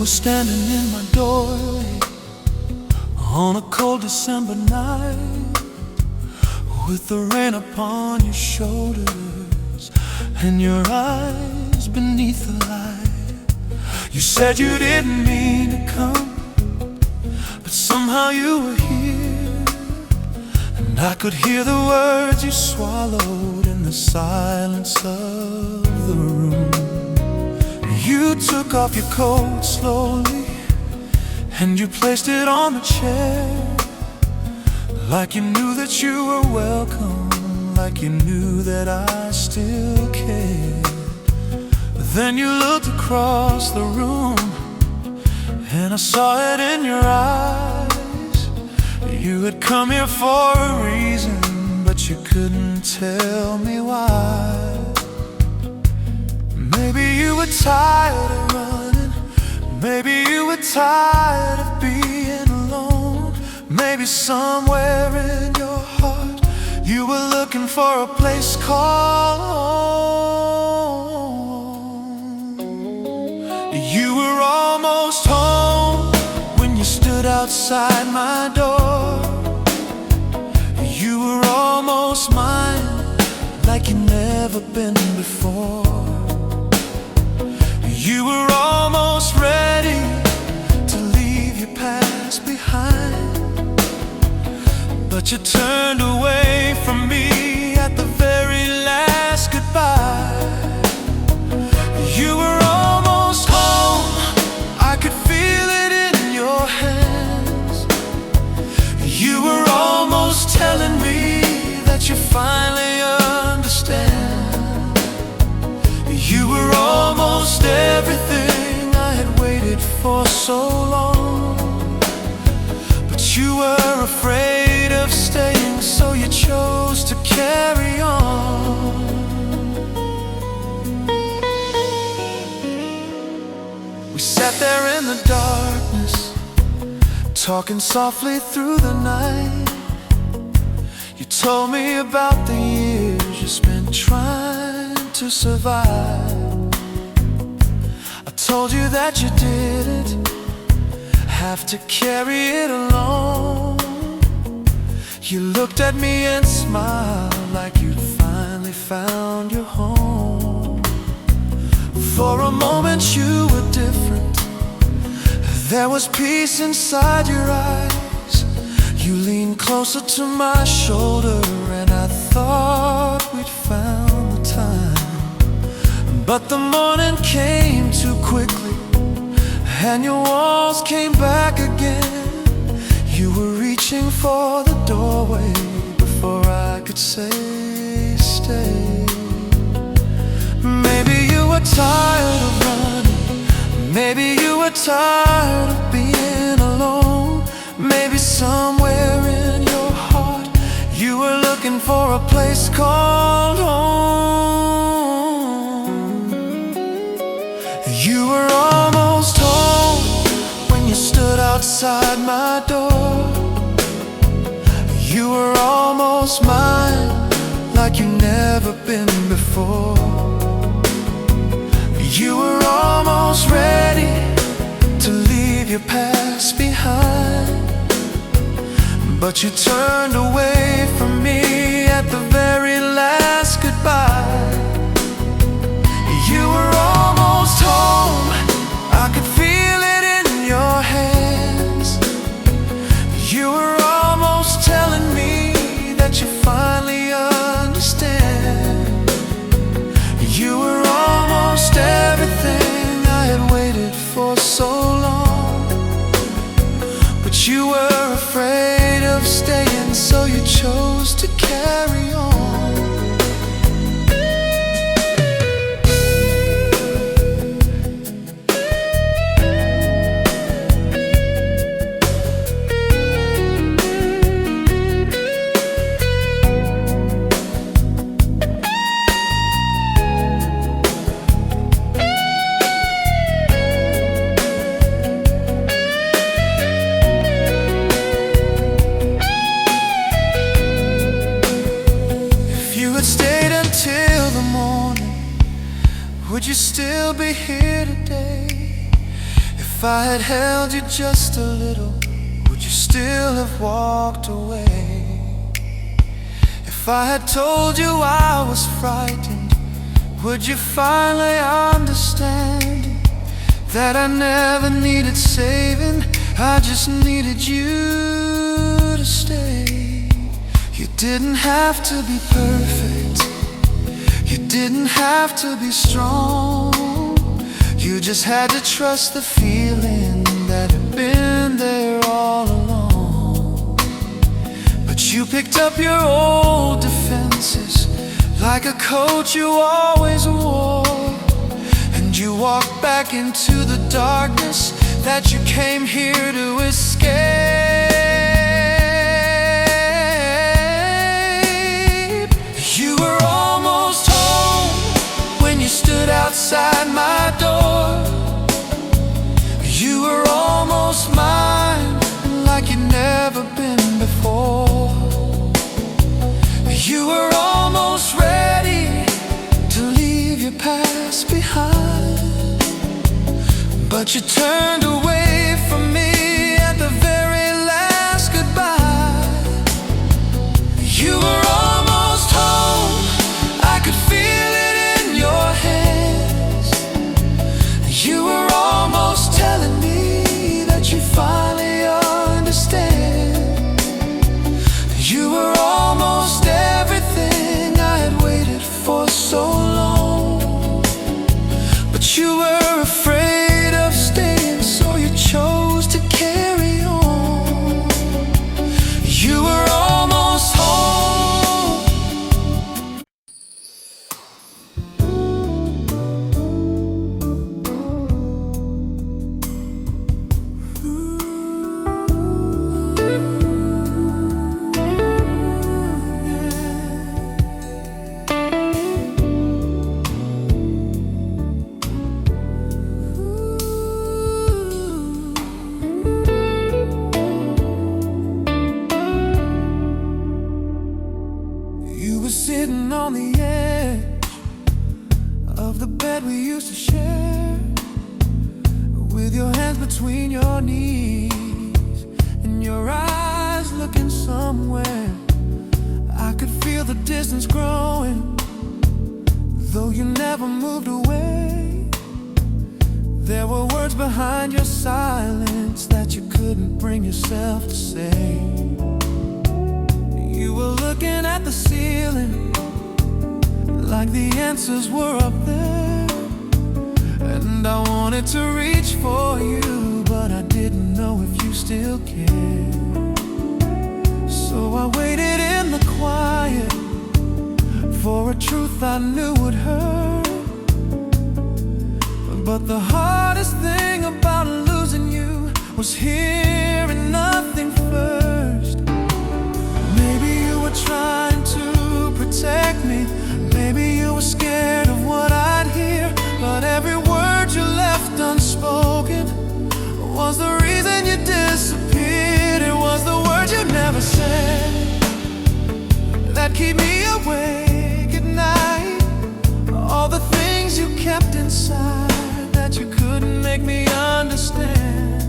standing in my doorway on a cold December night, with the rain upon your shoulders and your eyes beneath the light. You said you didn't mean to come, but somehow you were here, and I could hear the words you swallowed in the silence of the room. You took off your coat slowly, and you placed it on the chair, like you knew that you were welcome, like you knew that I still cared. But then you looked across the room, and I saw it in your eyes. You had come here for a reason, but you couldn't tell me why. Maybe you were tired of running, maybe you were tired of being alone. Maybe somewhere in your heart you were looking for a place called home. You were almost home when you stood outside my door. You were almost mine, like you'd never been before. You were almost ready to leave your past behind, but you turned away from me at the very last goodbye. You were almost home, I could feel it in your hands. You were almost telling me that you finally understand. You were almost everything I had waited for so long, but you were afraid of staying, so you chose to carry on. We sat there in the darkness, talking softly through the night. You told me about the years you spent trying to survive. I told you that you didn't have to carry it alone. You looked at me and smiled like you'd finally found your home. For a moment you were different, there was peace inside your eyes. You leaned closer to my shoulder, and I thought we'd found the time. But the morning came too quickly, and your walls came back again. You were reaching for the doorway before I could say stay. Maybe you were tired of running, maybe you were tired of being alone. Maybe somewhere in your heart you were looking for a place called home. You were almost home when you stood outside my door. You were almost mine, like you'd never been before. You were almost ready to leave your past behind, but you turned away from me at the very last goodbye. You were almost home, I could feel it in your hands. You were almost telling me that you finally understand. You were almost everything I had waited for so long, but you were afraid of staying, so you chose to carry on. If I had held you just a little, would you still have walked away? If I had told you I was frightened, would you finally understand that I never needed saving? I just needed you to stay. You didn't have to be perfect, you didn't have to be strong. You just had to trust the feeling that had been there all along. But you picked up your old defenses like a coat you always wore, and you walked back into the darkness that you came here to escape. You were almost home when you stood outside my door. You were almost mine, like you'd never been before. You were almost ready to leave your past behind, but you turned away from me at the very last goodbye. You were almost home, I could feel it in your hands. You were almost telling me that you finally understand. You were almost everything I had waited for so long, but you were afraid of staying, so you chose to carry on. You were almost home. You were sitting on the edge of the bed we used to share, with your hands between your knees and your eyes looking somewhere. I could feel the distance growing, though you never moved away. There were words behind your silence that you couldn't bring yourself to say. You were looking at the ceiling like the answers were up there, and I wanted to reach for you, but I didn't know if you still cared. So I waited in the quiet for a truth I knew would hurt. But the hardest thing about losing you was hearing nothing first. Maybe you were trying to protect me, maybe you were scared of what I'd hear, but every word you left unspoken was the reason you disappeared. It was the words you never said that keep me awake at night. All the things you kept inside that you couldn't make me understand.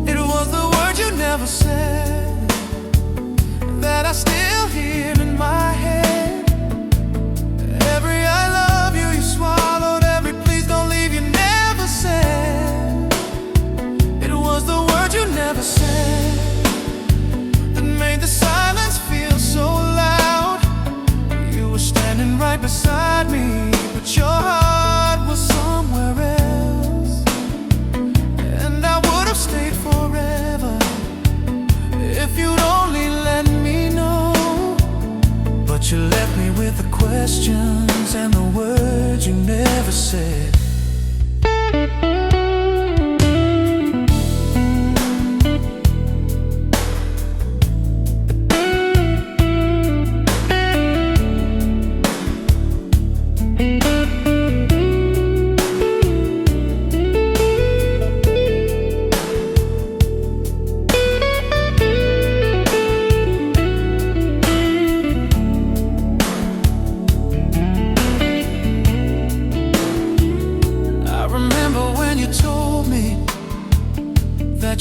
It was the words you never said that I still hear in my head. Every I love you, you swallowed. Every please don't leave, you never said. It was the words you never said that made the silence feel so loud. You were standing right beside me, but your heart was somewhere else. And I would have stayed forever if you'd only let me know. But you left me with the questions and the words you never said.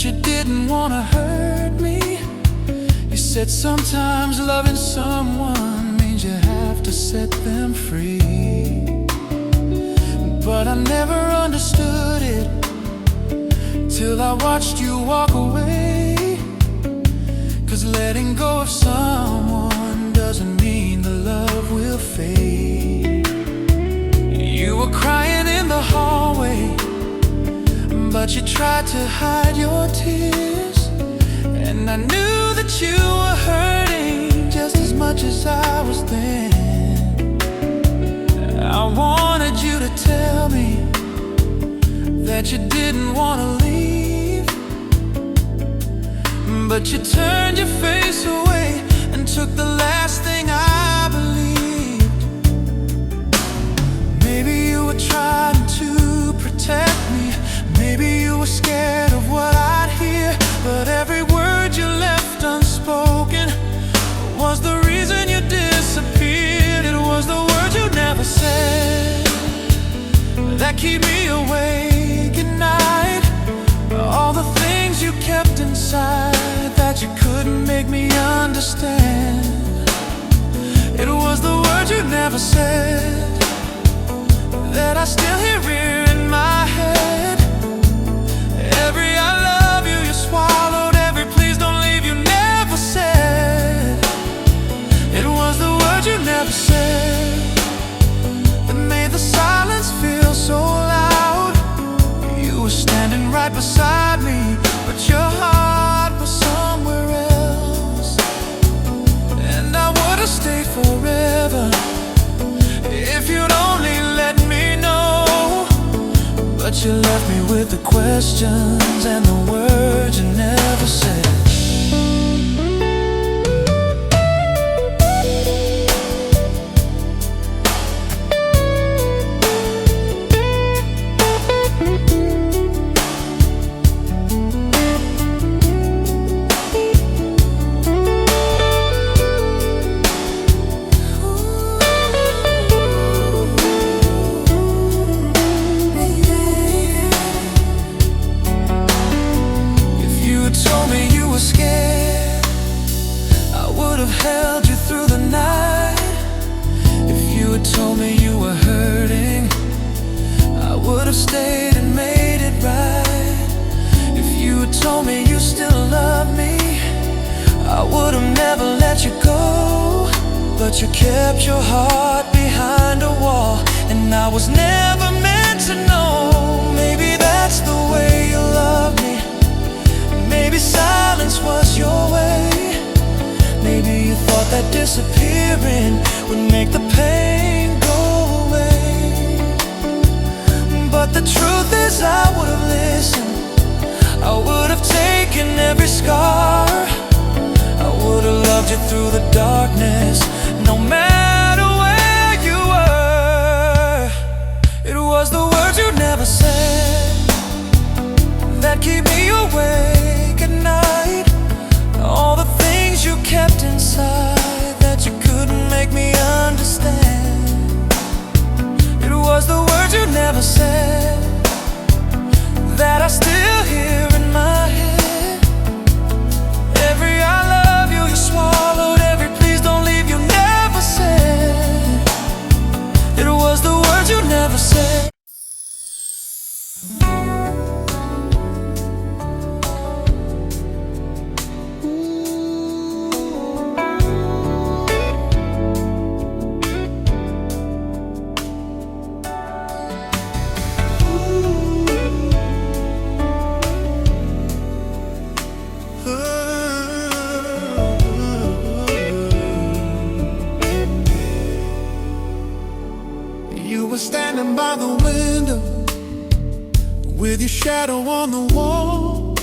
but you didn't want to hurt me. You said sometimes loving someone means you have to set them free. But I never understood it till I watched you walk away. 'Cause letting go of someone doesn't mean the love will fade. You were crying in the hallway, but you tried to hide your tears. And I knew that you were hurting just as much as I was then. I wanted you to tell me that you didn't want to leave, but you turned your face away and took the last thing I believed. Maybe you were trying to protect me, maybe you were scared of what I'd hear, but every word you left unspoken was the reason you disappeared. It was the words you never said that keep me awake at night. All the things you kept inside that you couldn't make me understand. It was the words you never said that I still hear here in my head. Every I love you, you swallowed. Every please don't leave, you never said. It was the words you never said that made the silence feel so loud. You were standing right beside me, but your heart was somewhere else. And I would've stayed forever if you'd only let me know. But you left me with the questions and the words you never said. Held you through the night. If you had told me you were hurting, I would have stayed and made it right. If you had told me you still love me, I would have never let you go. But you kept your heart behind a wall, and I was never meant to know. Maybe that's the way you love me. Maybe silence was your way. Maybe you thought that disappearing would make the pain go away. But the truth is I would have listened. I would have taken every scar. I would have loved you through the darkness, no matter where you were. It was the words you never said that keep me awake at night. All the things you kept inside that you couldn't make me understand. It was the words you never said that I still hear in my head. Every I love you, you swallowed. Every please don't leave, you never said. It was the words you never said. You were standing by the window with your shadow on the wall,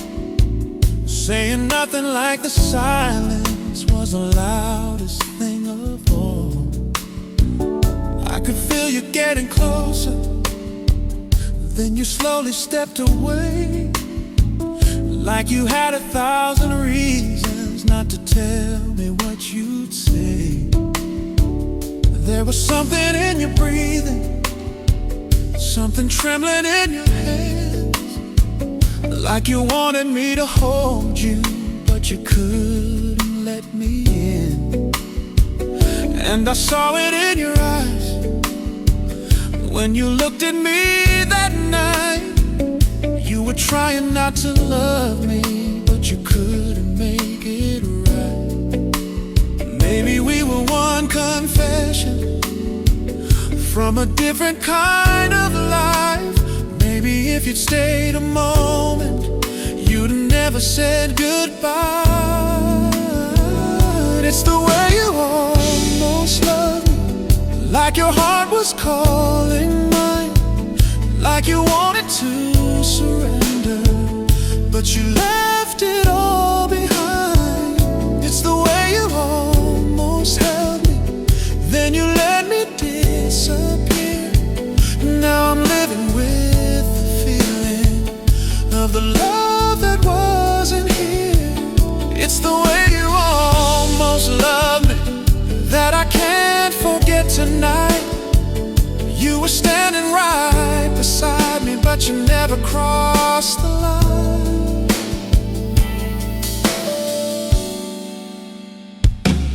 saying nothing like the silence was the loudest thing of all. I could feel you getting closer, then you slowly stepped away, like you had 1,000 reasons not to tell me what you'd say. There was something in your breathing, something trembling in your hands, like you wanted me to hold you, but you couldn't let me in. And I saw it in your eyes when you looked at me that night. You were trying not to love me, but you couldn't make it right. Maybe we were one confession from a different kind of life. Maybe if you'd stayed a moment, you'd never said goodbye. It's the way you almost loved me, like your heart was calling mine, like you wanted to surrender, but you left it all behind. It's the way you almost held me, then you let me disappear. Now I'm living with the feeling of the love that wasn't here. It's the way you almost loved me that I can't forget tonight. You were standing right beside me, but you never crossed the line.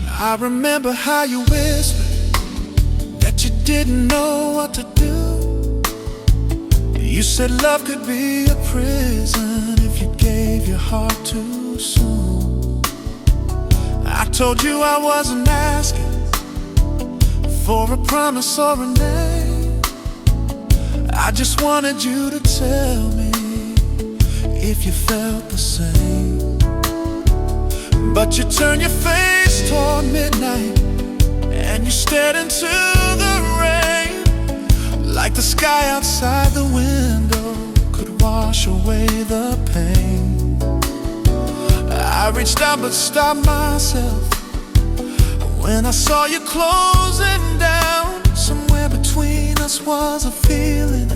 I remember how you whispered that you didn't know what to do. You said love could be a prison if you gave your heart too soon. I told you I wasn't asking for a promise or a name. I just wanted you to tell me if you felt the same. But you turned your face toward midnight and you stared into the rain, like the sky outside the window could wash away the pain. I reached out but stopped myself when I saw you closing down. Somewhere between us was a feeling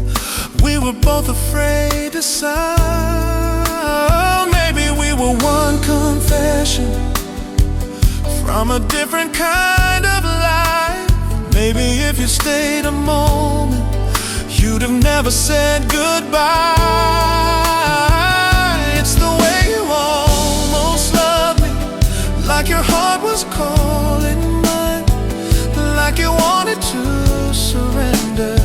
we were both afraid to sound. Maybe we were one confession from a different kind of life. Maybe if you stayed a moment, you'd have never said goodbye. It's the way you almost loved me, like your heart was calling mine, like you wanted to surrender,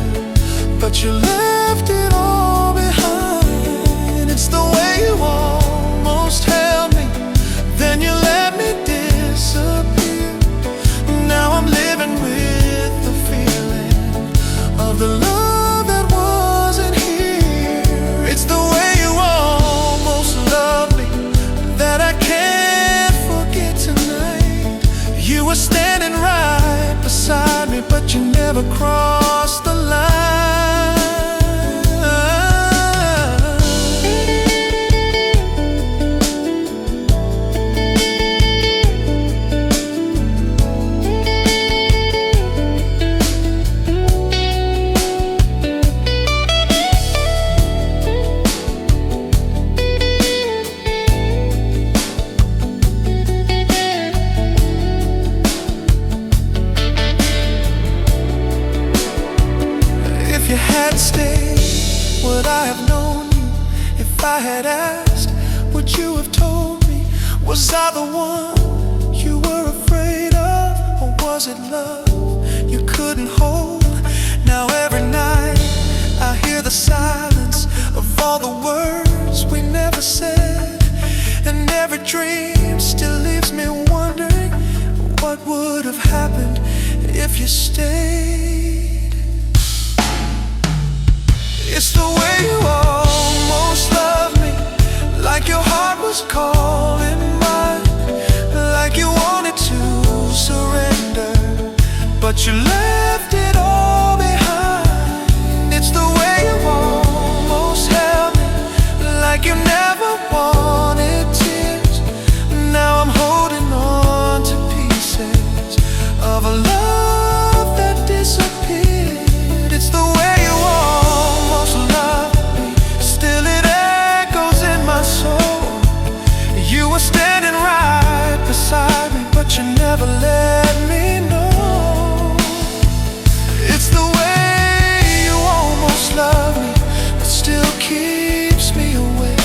but you left it all behind. It's the way you almost held me, then you let me disappear. Now I'm living with the feeling of the love that wasn't here. It's the way you almost loved me that I can't forget tonight. You were standing right beside me, but you never crossed the line. If you had stayed, would I have known you? If I had asked, would you have told me? Was I the one you were afraid of? Or was it love you couldn't hold? Now every night I hear the silence of all the words we never said, and every dream still leaves me wondering what would have happened if you stayed. It's the way you almost loved me, like your heart was calling mine, like you wanted to surrender, but you left it all behind. It's the way you almost held me, like you never wanted tears. Now I'm holding on to pieces of a love that disappeared. It's the way you almost love me, still it echoes in my soul. You were standing right beside me, but you never let me know. It's the way you almost love me, but still keeps me awake.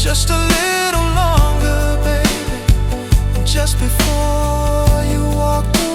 just a little longer, baby, just before you walked away.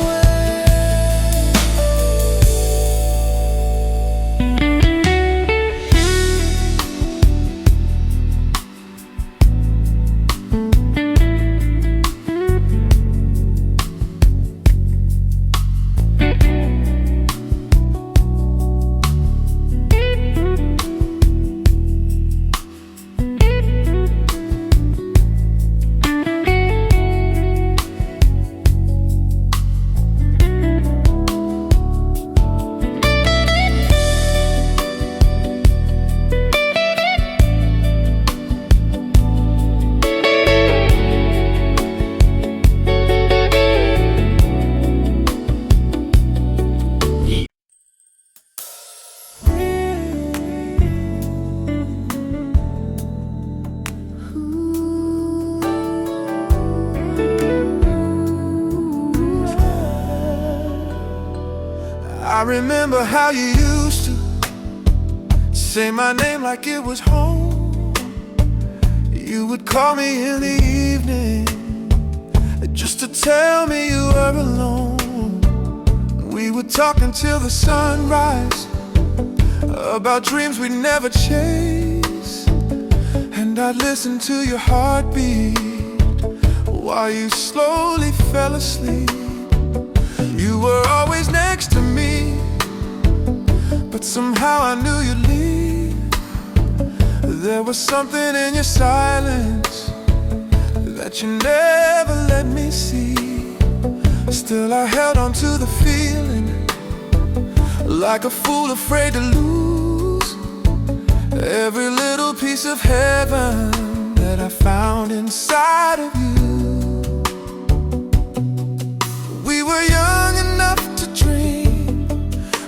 I remember how you used to say my name like it was home. You would call me in the evening just to tell me you were alone. We would talk until the sunrise about dreams we'd never chase, and I'd listen to your heartbeat while you slowly fell asleep. You were always next to me, but somehow I knew you'd leave. There was something in your silence that you never let me see. Still I held on to the feeling, like a fool afraid to lose every little piece of heaven that I found inside of you. We were young enough to dream,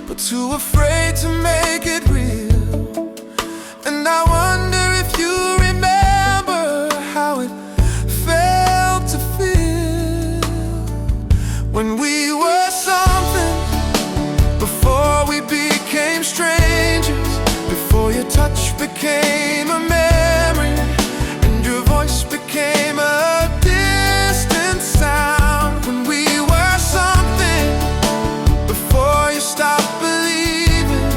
but too afraid to make it real. And I wonder if you remember how it felt to feel when we were something, before we became strangers, before your touch became a memory and your voice became a distant sound. When we were something, before you stopped believing,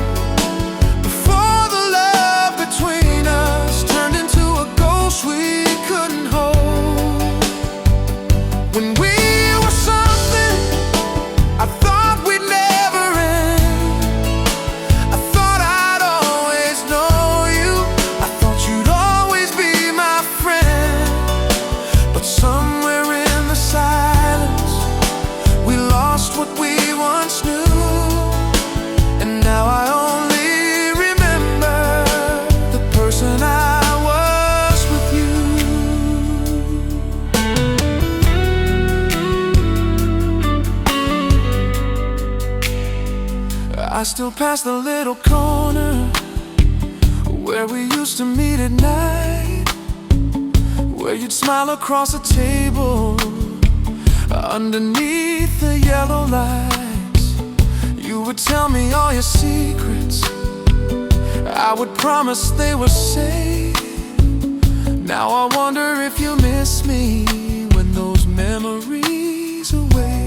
before the love between us turned into a ghost we couldn't hold. When we were something, I thought we'd never end. I thought I'd always know you. I thought you'd always be my friend. But somewhere in the silence, we lost what we once knew. And now I only remember the person I was with you. I still pass the little corner where we used to meet at night, where you'd smile across the table underneath the yellow lights. You would tell me all your secrets, I would promise they were safe. Now I wonder if you miss me when those memories away.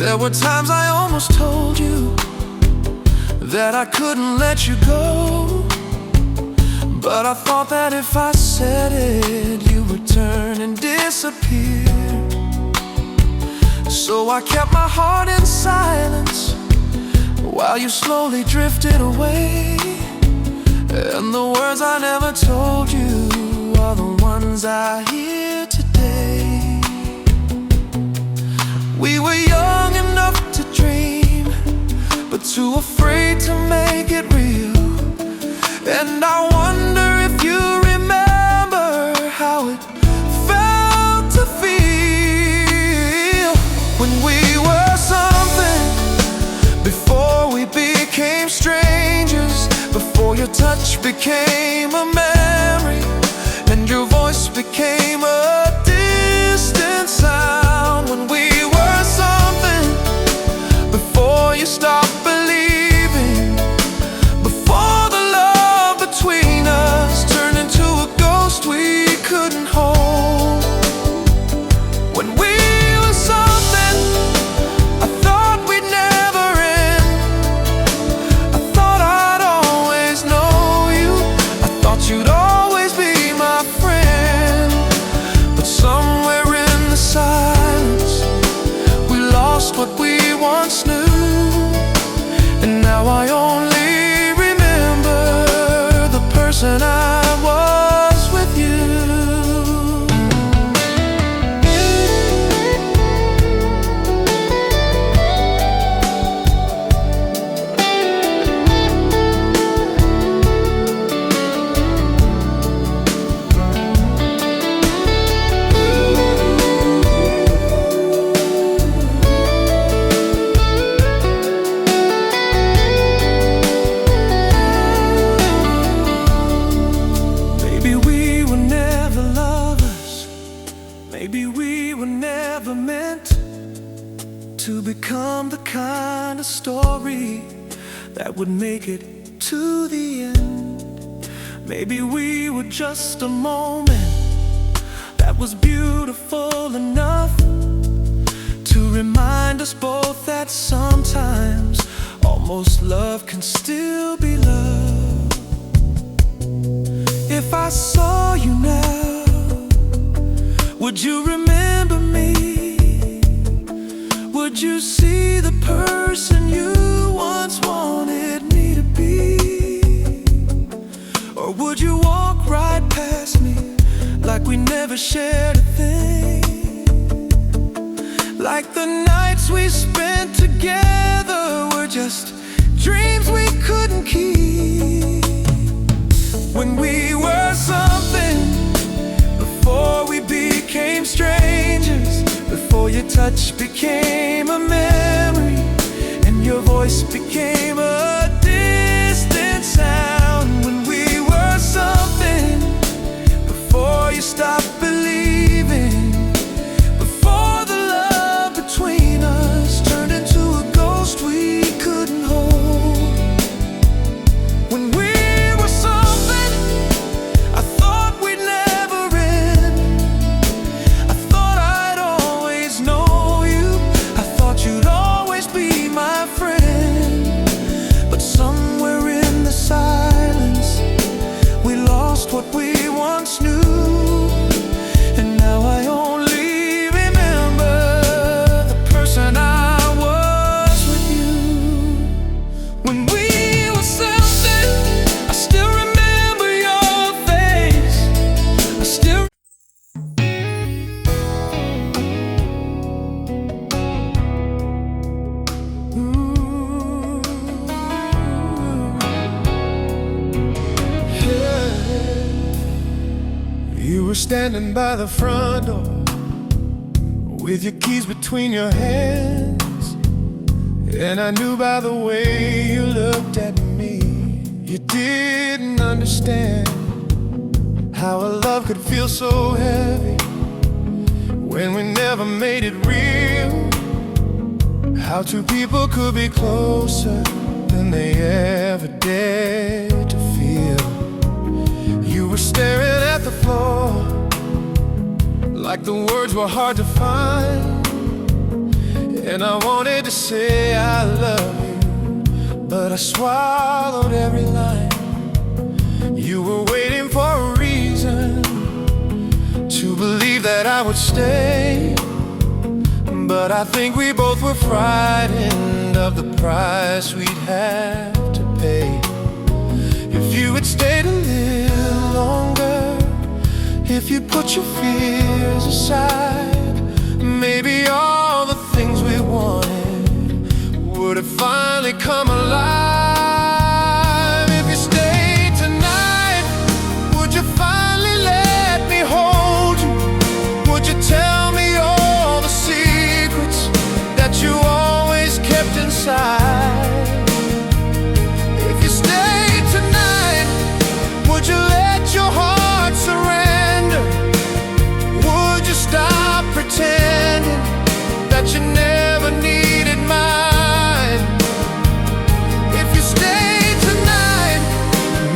There were times I almost told you that I couldn't let you go, but I thought that if I said it, you would turn and disappear. So I kept my heart in silence while you slowly drifted away. And the words I never told you are the ones I hear today. We were young enough to dream, but too afraid to make it real. And I wonder if you remember how it felt to feel when we were something, before we became strangers, before your touch became a memory and your voice became a distant sound. When we were something, before you stopped believing, before the love between us turned into a Maybe we were never lovers. Maybe we were never meant to become the kind of story that would make it to the end. Maybe we were just a moment that was beautiful enough to remind us both that sometimes almost love can still be love. If I saw you now, would you remember me? Would you see the person you once wanted me to be? Or would you walk right past me like we never shared a thing? Like the nights we spent together were just dreams we couldn't keep. When we were something, before we became strangers, before your touch became a memory and your voice became a distant sound. When we were something, before you stopped believing, before the love between us turned into a ghost we couldn't hold. When we were something, I thought we'd never end. I thought I'd always know you. I thought you'd always be my friend. But somewhere in the silence, we lost what we once knew. And now I only remember the person I was with you. When we were something, I still remember your face. I still You were standing by the front door with your keys between your hands, and I knew by the way you looked at me, you didn't understand how a love could feel so heavy when we never made it real. How two people could be closer than they ever dared to feel. You were staring at the floor like the words were hard to find, and I wanted to say I love you, but I swallowed every line. You were waiting for a reason to believe that I would stay, but I think we both were frightened of the price we'd have to pay. If you had stayed a little longer, if you put your fears aside, maybe all the things we wanted would have finally come alive. If you stayed tonight, would you finally let me hold you? Would you tell me all the secrets that you always kept inside? If you stayed tonight, would you let your heart surrender? Would you stop pretending that you never needed mine? If you stayed tonight,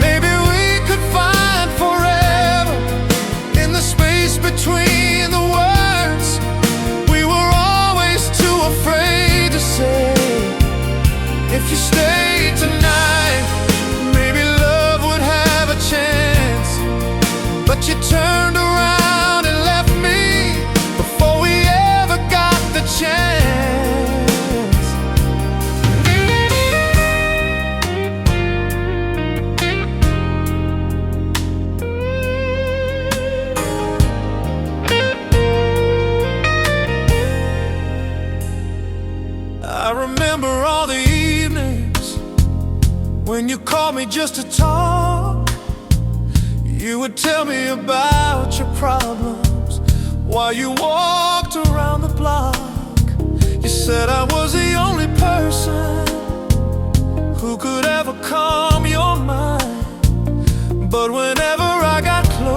maybe we could find forever in the space between the words we were always too afraid to say. If you stayed tonight, maybe love would have a chance, but you turned around and left me before we ever got the chance. I remember all the evenings when you called me just to talk. You would tell me about your problems while you walked around the block. You said I was the only person who could ever calm your mind, but whenever I got close,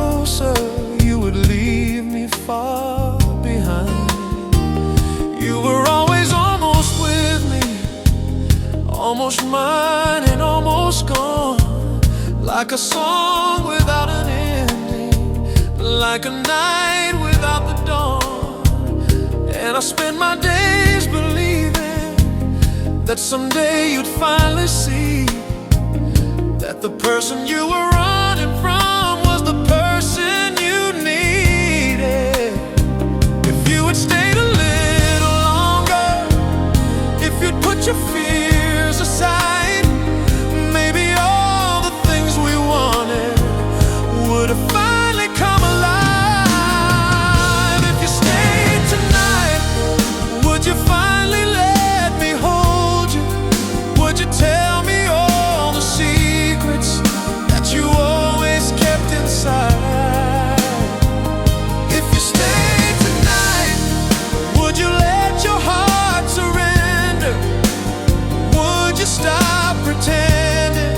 like a song without an ending, like a night without the dawn. And I spend my days believing that someday you'd finally see that the person you were running from was the person you needed. If you had stayed a little longer, if you'd put your fears aside, maybe all the things we wanted would have finally come alive. If you stayed tonight, would you finally let me hold you? Would you tell me all the secrets that you always kept inside? If you stayed tonight, would you let your heart surrender? Would you stop pretending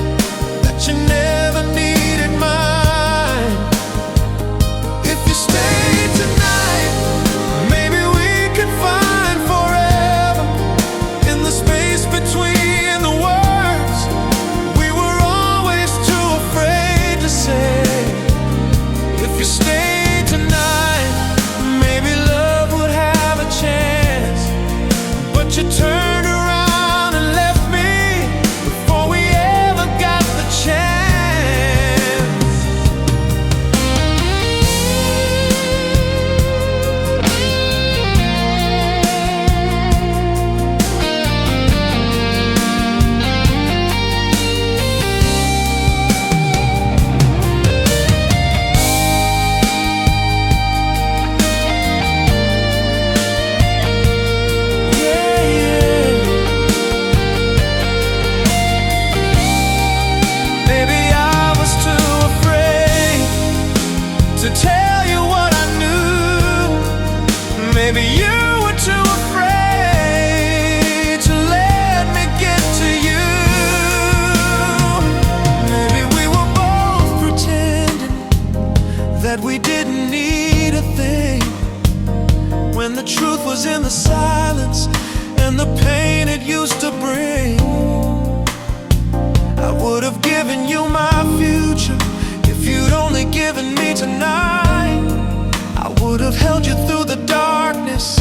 that you never needed mine? If you stayed tonight, maybe we could find forever in the space between the words we were always too afraid to say. If you stayed tonight, maybe love would have a chance. But you turned around and left me before we ever got the chance. Maybe I was too afraid to tell you what I knew. Maybe you were too afraid to let me get to you. Maybe we were both pretending that we didn't need a thing, when the truth was in the silence and the pain it used to bring. I would have given you my future if you'd only given me tonight. I would have held you through the darkness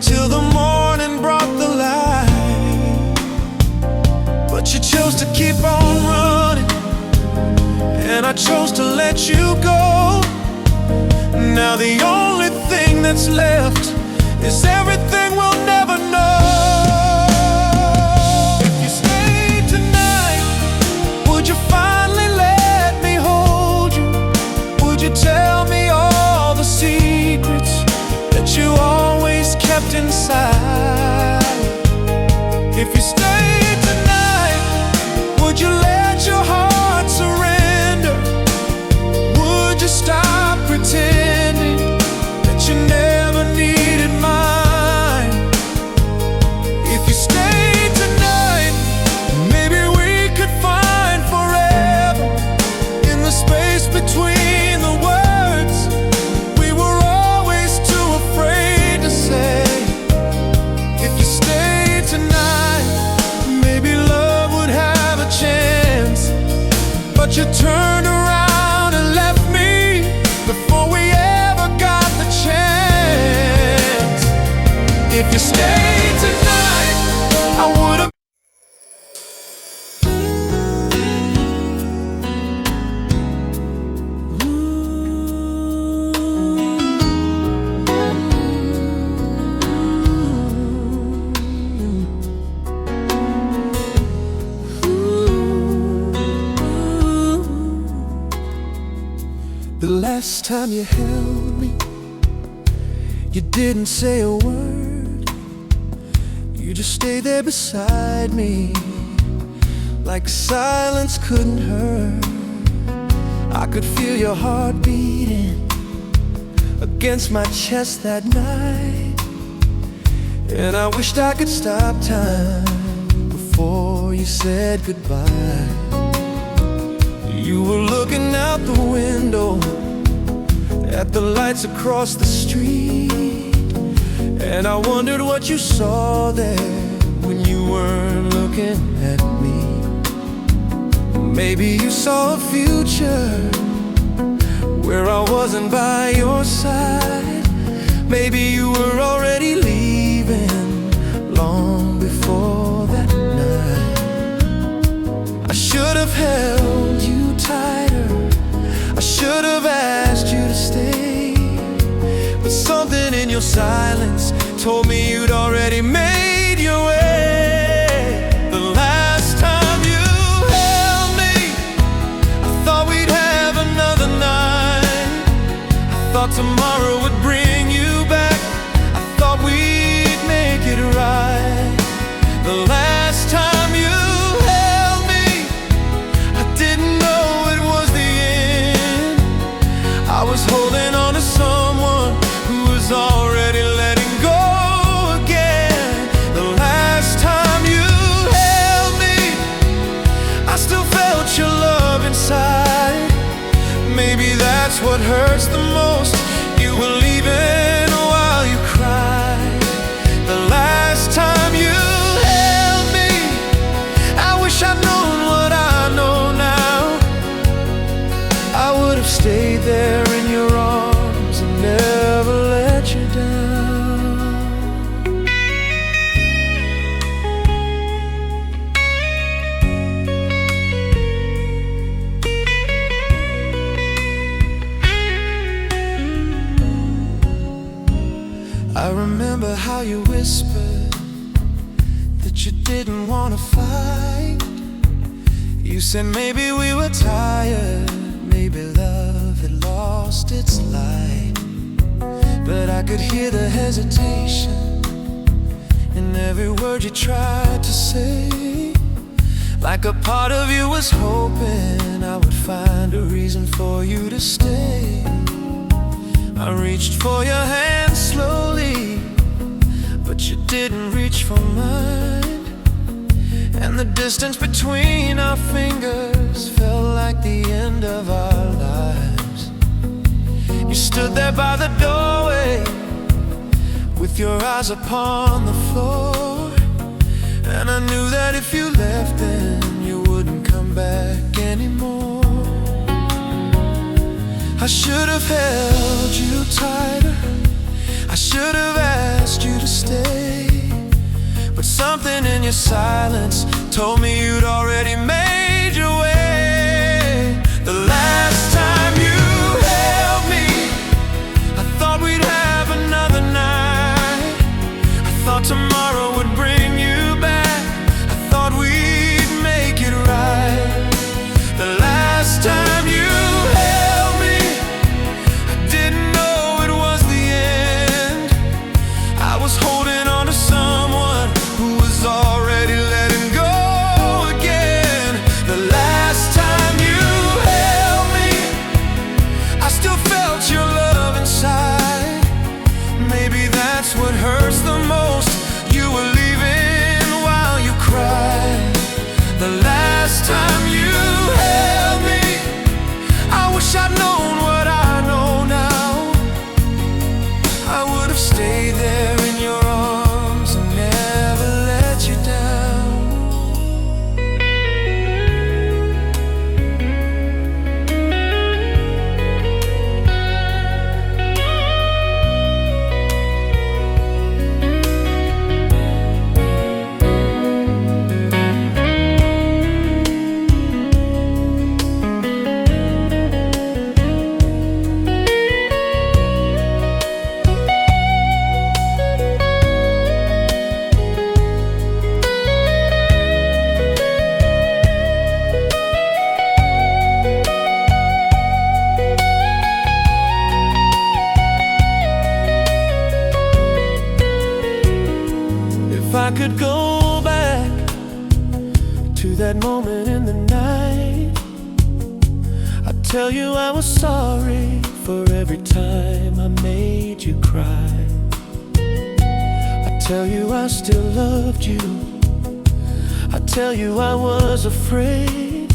till the morning brought the light. But you chose to keep on running, and I chose to let you go. Now the only thing that's left is everything we'll never know. If you stayed tonight, would you finally let me hold you? Would you tell me all the secrets that you always kept inside? If you stayed tonight, would you let your heart surrender? Would you stop pretending that you never needed mine? If you stayed tonight, maybe we could find forever in the space between the words we were always too afraid to say. If you stayed tonight, maybe love would have a chance. But you turned around and left me before we ever got the chance. If you stayed tonight, I would have. The last time you held me, you didn't say a word. You just stayed there beside me, like silence couldn't hurt. I could feel your heart beating against my chest that night, and I wished I could stop time before you said goodbye. You were looking out the window at the lights across the street, and I wondered what you saw there when you weren't looking at me. Maybe you saw a future where I wasn't by your side. Maybe you were already leaving long before that night. I should have held you tighter, I should have asked you to stay, but something in your silence told me you'd already made your way. The last time you held me, I thought we'd have another night. I thought tomorrow would bring you back. I thought we'd make it right. The last time you held me, I didn't know it was the end. I was holding on to someone who was already letting go again. The last time you held me, I still felt your love inside. Maybe that's what hurts the most. You were leaving while you cried. The last time you held me, I wish I'd known what I know now. I would have stayed there in your arms and never let you down. I remember how you whispered that you didn't want to fight. You said maybe we were tired, maybe love had lost its light. But I could hear the hesitation in every word you tried to say. Like a part of you was hoping I would find a reason for you to stay. I reached for your hand slowly, but you didn't reach for mine. And the distance between our fingers felt like the end of our lives. You stood there by the doorway with your eyes upon the floor, and I knew that if you left then you wouldn't come back anymore. I should have held you tighter, I should have asked you to stay, but something in your silence told me you'd already made your way. The last time you held me, I thought we'd have another night. I thought tomorrow would bring you back. I thought we'd make it right. The last time you held me, I didn't know it was the end. I was holding on to someone who was already letting go again. The last time you held me, I still felt your love inside. Maybe that's what hurts the most. You were leaving while you cried. The last time you held me, I wish I'd known what I know now. I would have stayed there in your arms and never let you down. If I could go back to that moment in the night, I'd tell you I was sorry for every time I made you cry. I'd tell you I still loved you, I'd tell you I was afraid,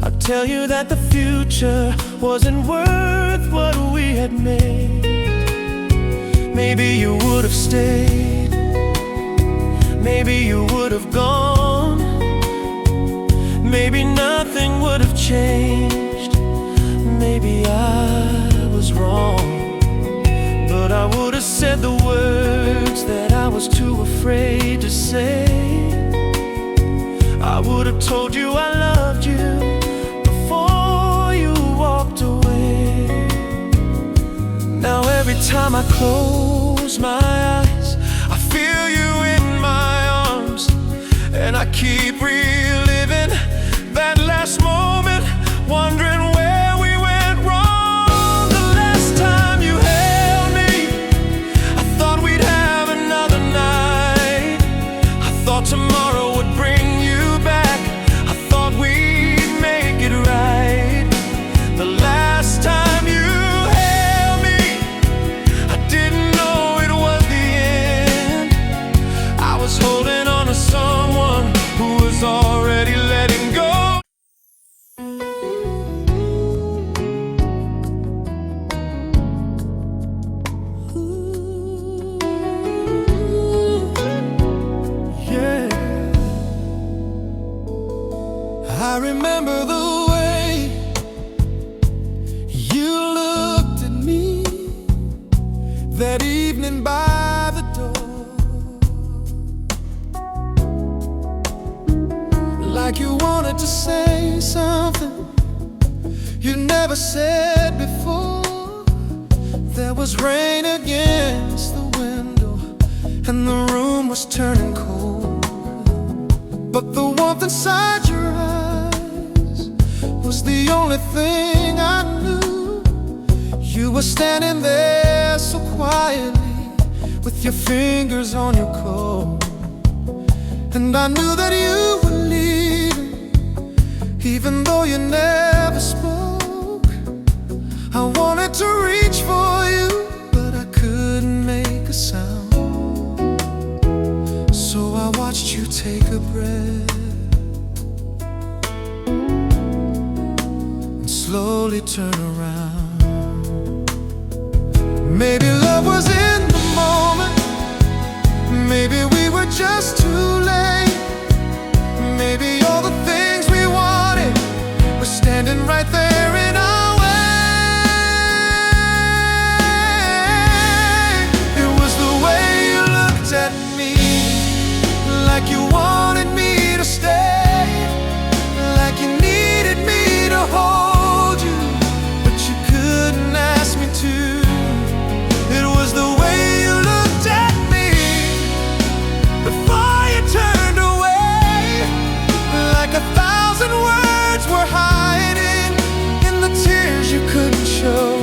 I'd tell you that the future wasn't worth what we had made. Maybe you would have stayed, maybe you would have gone, maybe nothing nothing would have changed. Maybe I was wrong, but I would have said the words that I was too afraid to say. I would have told you I loved you before you walked away. Now every time I close my eyes, I feel you in my arms, and I keep reliving that last moment, wondering where we went wrong. The last time you held me, I thought we'd have another night. I thought tomorrow would bring you back. I thought we'd make it right. The last time you held me, I didn't know it was the end. I was holding on to someone who was already letting go. I remember the way you looked at me that evening by the door, like you wanted to say something you never said before. There was rain against the window and the room was turning cold, but the warmth inside your eyes was the only thing I knew. You were standing there so quietly with your fingers on your coat, and I knew that you were leaving, even though you never spoke. I wanted to reach for you, but I couldn't make a sound. So I watched you take a breath and slowly turn around. Maybe love was in the moment, maybe we were just too late. Maybe all the things we wanted were standing right there in our way. It was the way you looked at me, like you wanted me to stay, like you needed me to hold you, but you couldn't ask me to. It was the way you looked at me before you turned away, like 1,000 words were hiding in the tears you couldn't show.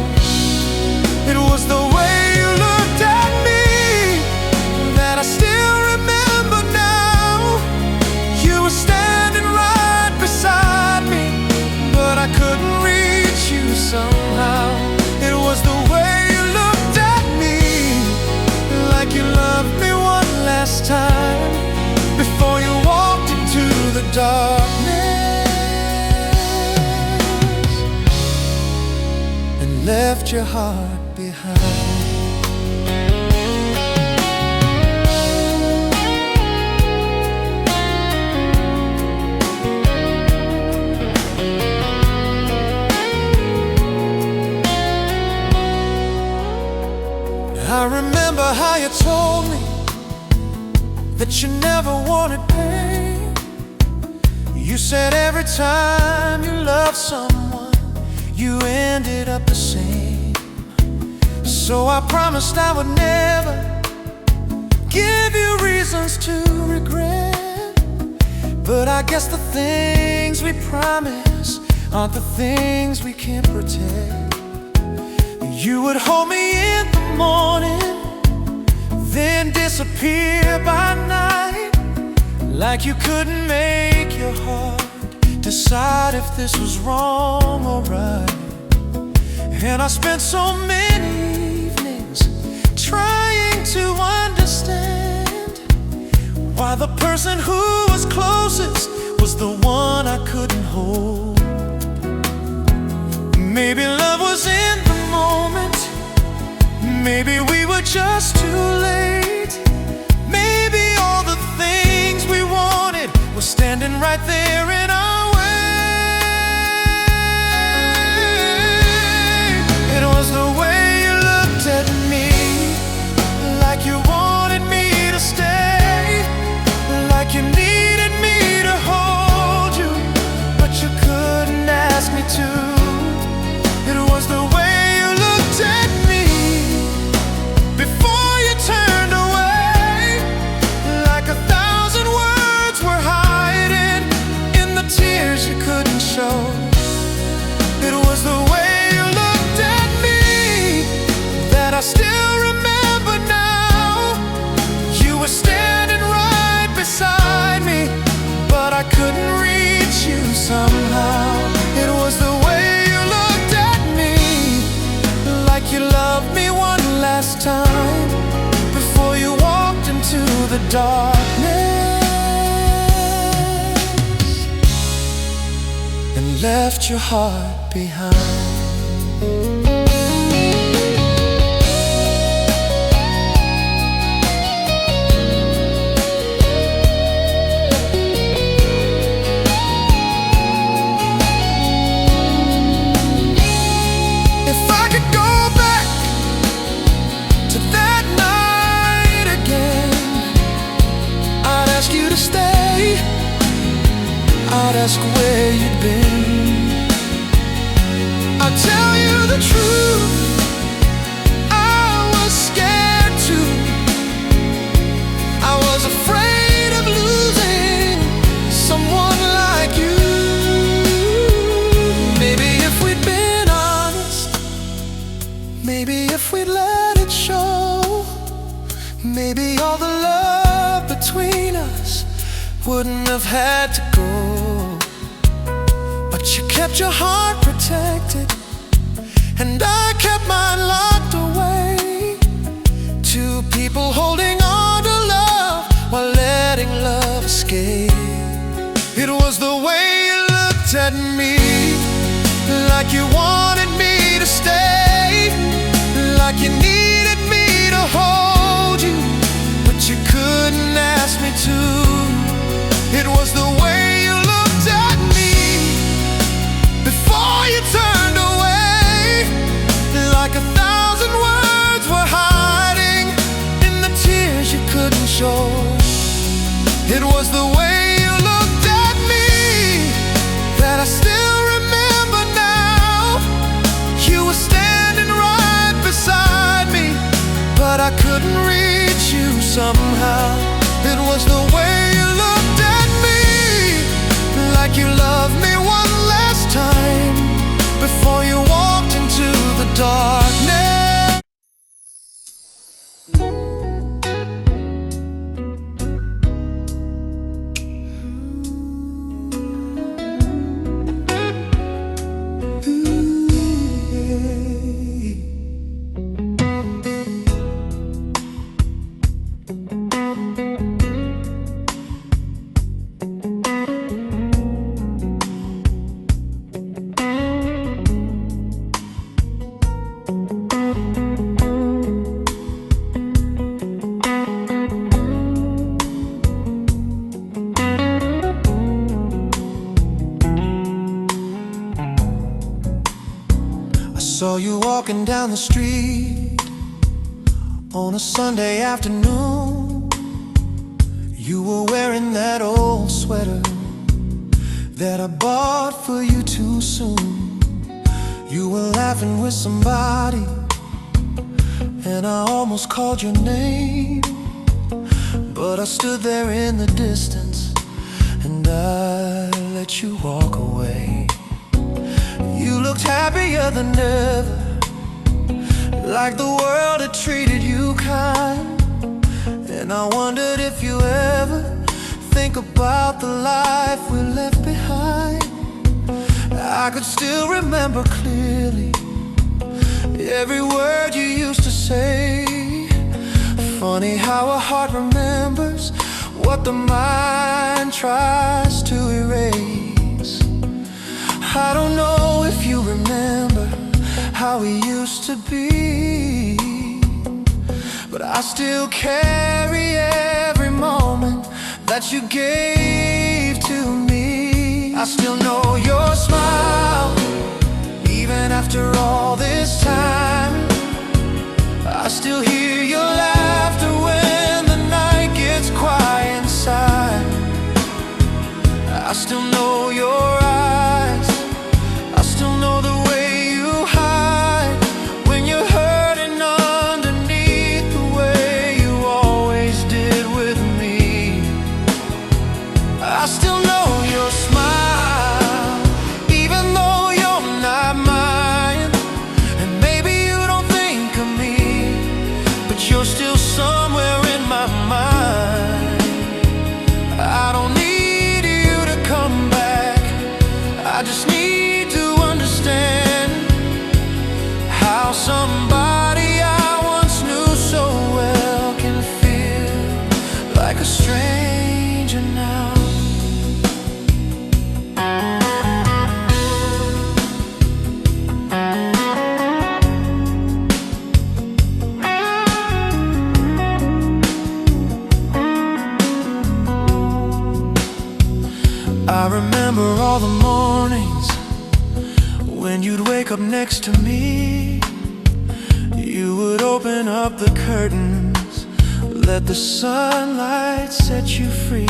It was the way you looked at me that I still remember now. You were standing right beside me, but I couldn't reach you somehow. It was the way you looked at me, like you loved me one last time before you walked into the darkness and left your heart behind. I remember how you told me that you never wanted pain. You said every time you loved someone, you ended up the same. So I promised I would never give you reasons to regret, but I guess the things we promise aren't the things we can't protect. You would hold me in the morning, then disappear by night, like you couldn't make your heart decide if this was wrong or right. And I spent so many evenings trying to understand why the person who was closest was the one I couldn't hold. Maybe love was in the moment, maybe we were just too late. Maybe all the things we wanted were standing right there in our way. left your heart behind. If I could go back to that night again, I'd ask you to stay. I'd ask where you'd been. I'd tell you the truth, I was scared too. I was afraid of losing someone like you. Maybe if we'd been honest, maybe if we'd let it show, maybe all the love between us wouldn't have had to go. But you kept your heart protected, and I kept mine locked away. Two people holding on to love while letting love escape. It was the way you looked at me, like you wanted me to stay, like you needed me to hold you, but you couldn't ask me to. It was the way you looked at me before you turned away, like 1,000 words were hiding in the tears you couldn't show. It was the way you looked at me that I still remember now. You were standing right beside me, but I couldn't reach you somehow. It was the way you looked at me, like you loved me one last time before you walked into the darkness. Saw you walking down the street on a Sunday afternoon. You were wearing that old sweater that I bought for you too soon. You were laughing with somebody, and I almost called your name, but I stood there in the distance and I let you walk away. You looked happier than ever, like the world had treated you kind. And I wondered if you ever think about the life we left behind. I could still remember clearly every word you used to say. Funny how a heart remembers what the mind tries to erase. I don't know if you remember how we used to be, but I still carry every moment that you gave to me. I still know your smile, even after all this time. I still hear your laughter when the night gets quiet inside. I still know your eyes, I still know the way you hide when you're hurting underneath, the way you always did with me. I still know your smile, even though you're not mine. And maybe you don't think of me, but you're still somewhere in my mind. I don't need you to come back, I just need to understand how somebody I once knew so well can feel like a stranger now. next to me, you would open up the curtains, let the sunlight set you free.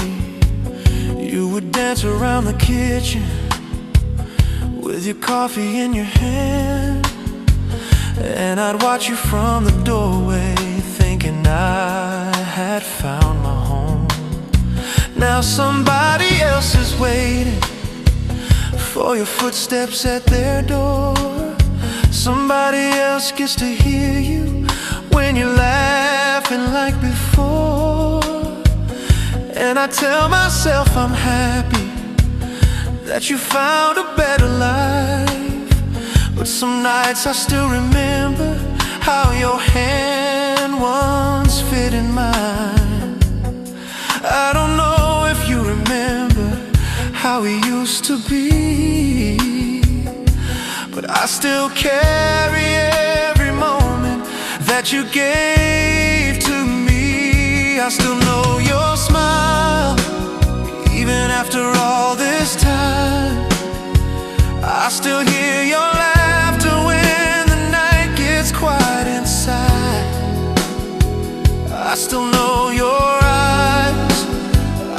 You would dance around the kitchen with your coffee in your hand, and I'd watch you from the doorway, thinking I had found my home. Now somebody else is waiting for your footsteps at their door. Somebody else gets to hear you when you're laughing like before. And I tell myself I'm happy that you found a better life. But some nights I still remember how your hand once fit in mine. I don't know if you remember how we used to be, but I still carry every moment that you gave to me. I still know your smile, even after all this time. I still hear your laughter when the night gets quiet inside. I still know your eyes,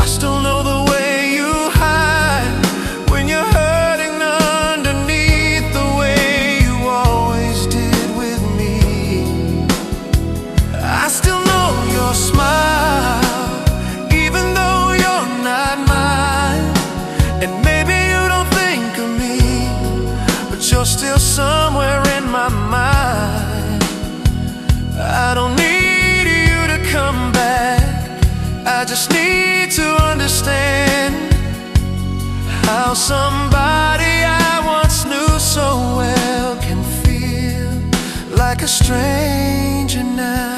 I still know the way you hide when you're hurting underneath, the way you always did with me. I still know your smile, even though you're not mine. And maybe you don't think of me, but you're still somewhere in my mind. I don't need you to come back, I just need to understand how somebody I once knew so well can feel like a stranger now.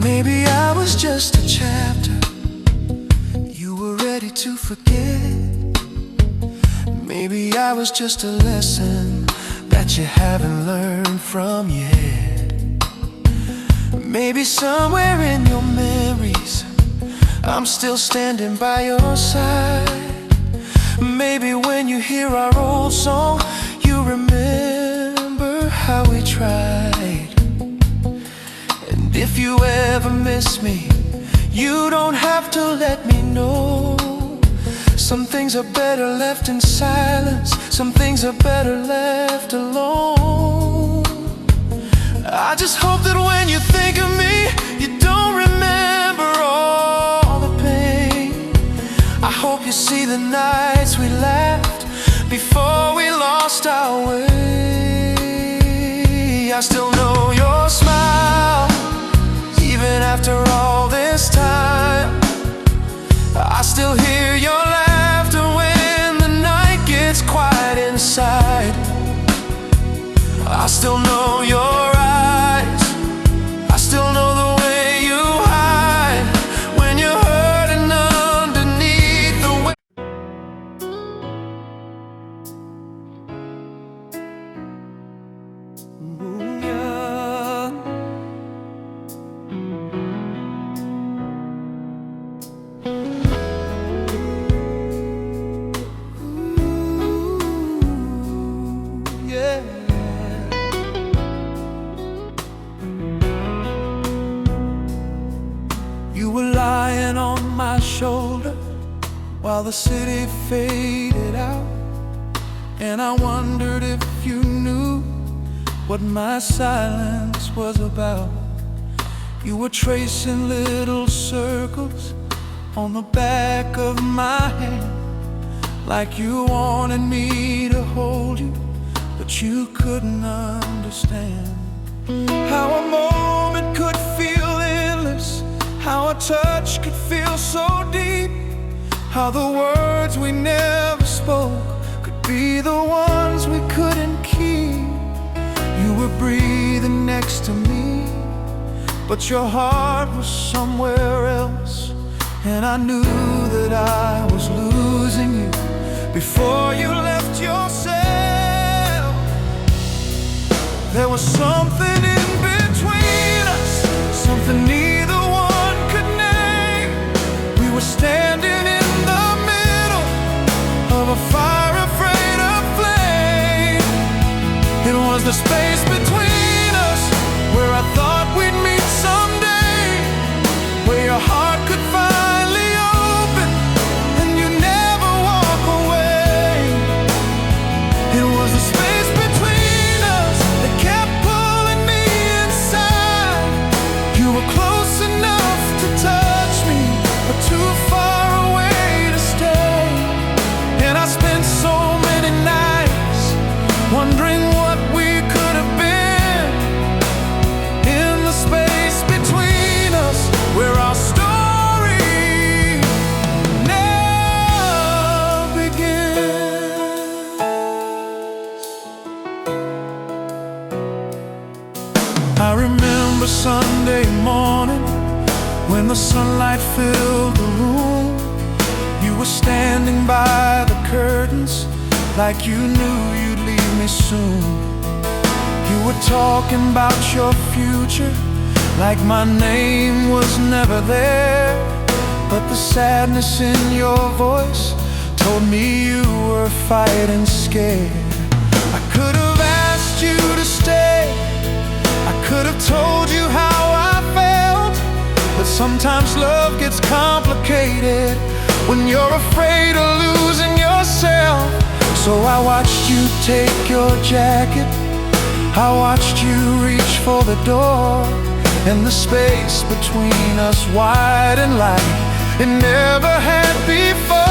Maybe I was just a chapter you were ready to forget. Maybe I was just a lesson that you haven't learned from yet. Maybe somewhere in your memories I'm still standing by your side. Maybe when you hear our old song, you remember how we tried. If you ever miss me, you don't have to let me know. Some things are better left in silence, some things are better left alone. I just hope that when you think of me, you don't remember all the pain. I hope you see the nights we laughed before we lost our way. I still know your smile, even after all this time. I still hear your laughter when the night gets quiet inside. I still know your eyes, I still know the way you hide when you're hurting underneath the way. You were lying on my shoulder while the city faded out, and I wondered if you knew what my silence was about. You were tracing little circles on the back of my hand, like you wanted me to hold you, but you couldn't understand how a moment could feel endless, how a touch could feel so deep, how the words we never spoke could be the ones we couldn't keep. but your heart was somewhere else. And I knew that I was losing you before you left yourself. There was something in between us, something neither one could name. We were standing in the middle of a fire afraid of flame. It was the space between us where I thought we'd meet someday, where your heart could finally open and you never walk away. It was the space between us that kept pulling me inside. You were close enough to touch me, but too far away to stay. And I spent so many nights wondering what we could have been in the space between us, where our story now begins. I remember Sunday morning when the sunlight filled the room. You were standing by the curtains like you knew you'd leave me soon. You were talking about your future like my name was never there. But the sadness in your voice told me you were fighting scared. I could have asked you to stay, I could have told you how I felt, but sometimes love gets complicated when you're afraid of losing yourself. So I watched you take your jacket, I watched you reach for the door, and the space between us wide and light it never had before.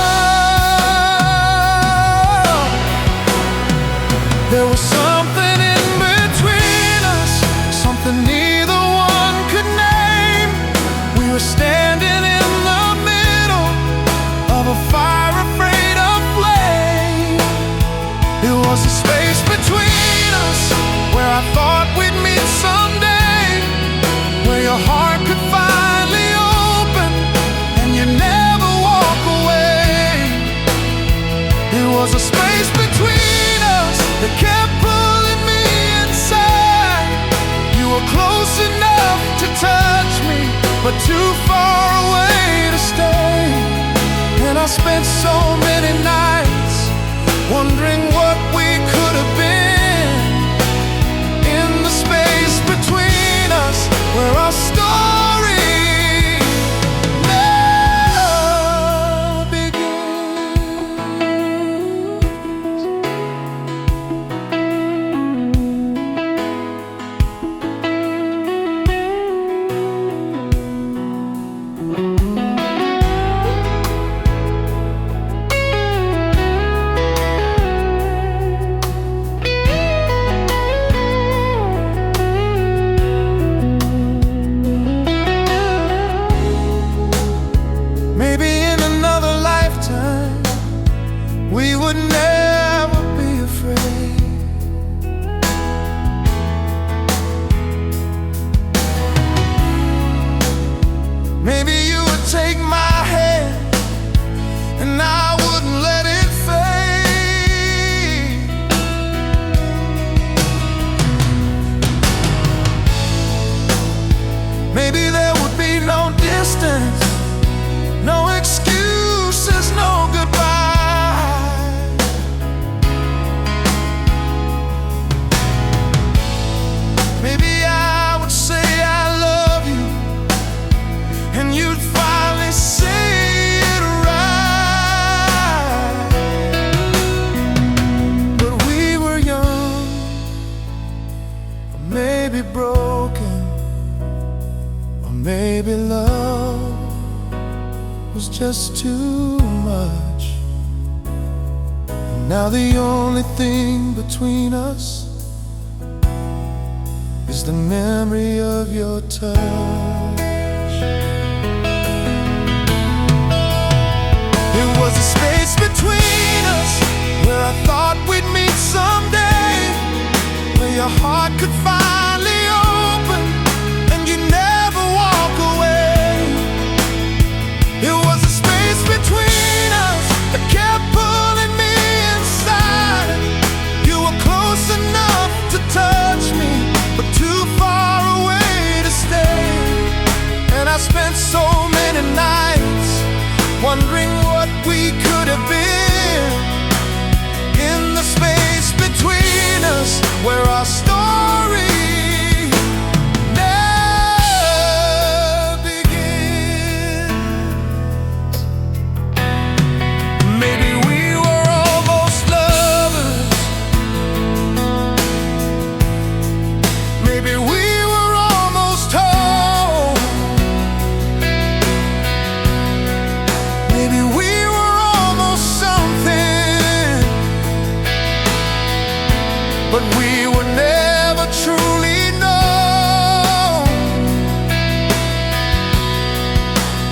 There was something in between us, something neither one could name. We were standing in the middle of a fire afraid of flame. It was a space between us where I thought we'd meet someday, where your heart could finally open and you never walk away. It was a space between us that kept pulling me inside. You were close enough to touch me, but too far away to stay. And I spent so many nights wondering what we could have been in the space between us, where our story now begins. Maybe in another lifetime we would never be afraid. Maybe you would take my hand and I wouldn't let it fade. Maybe there would be no distance, no excuses, no goodbye. Maybe I would say I love you and you'd finally say it right. But we were young, or maybe broken, or maybe love was just too much. And now the only thing between us is the memory of your touch. It was a space between us where I thought we'd meet someday, where your heart could finally open and you never too far away to stay. And I spent so many nights wondering what we could have been. In the space between us, where our story never begins. Maybe we were almost lovers. Maybe we were almost home. Maybe we were almost something, but we were never truly known.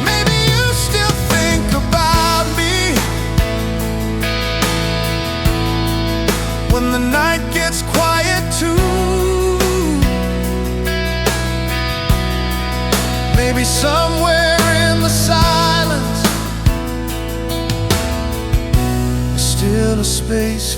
Maybe you still think about me when the night gets quiet too. Maybe somewhere in the silence there's still a space